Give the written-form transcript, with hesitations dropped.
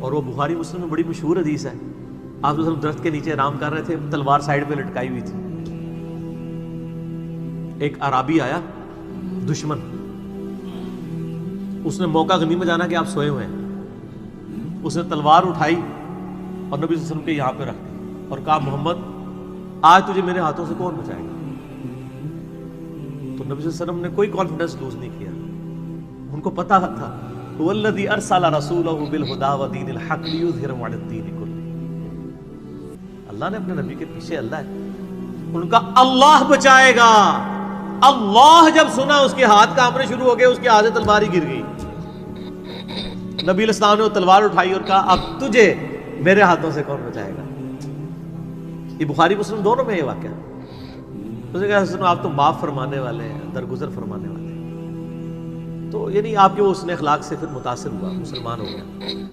और वो बुखारी मुस्लिम में बड़ी मशहूर हदीस है। आप तो दरख्त के नीचे आराम कर रहे थे, तलवार साइड पे लटकाई हुई थी। एक अराबी आया दुश्मन, उसने मौका गनीमत जाना कि आप सोए हुए हैं, उसने तलवार उठाई और नबी सल्लल्लाहु अलैहि वसल्लम के यहाँ पे रख दी और कहा, मोहम्मद आज तुझे मेरे हाथों से कौन बचाएगा? तो नबी सल्लल्लाहु अलैहि वसल्लम ने कोई कॉन्फिडेंस लूज नहीं किया। उनको पता था वल्लज़ी अरसला रसूलहु बिल हुदा व दीनिल हक़ लियुज़हिरहु अलद्दीन कुल्लिही। अल्लाह ने अपने नबी के पीछे अल्लाह है, उनका अल्लाह बचाएगा। अल्लाह जब सुना उसके हाथ कांपने शुरू हो गए, उसके हाथ से तलवार ही गिर गई। नबी अलैहिस्सलाम ने वो तलवार उठाई और कहा, अब तुझे मेरे हाथों से कौन बचाएगा? ये बुखारी मुस्लिम दोनों में ये वाक़या। उसने कहा, सुनो आप तो माफ फरमाने वाले हैं, दरगुजर फरमाने वाले हैं। तो यानी आपके वो उसने अखलाक से फिर मुतासिर हुआ, मुसलमान हो गया।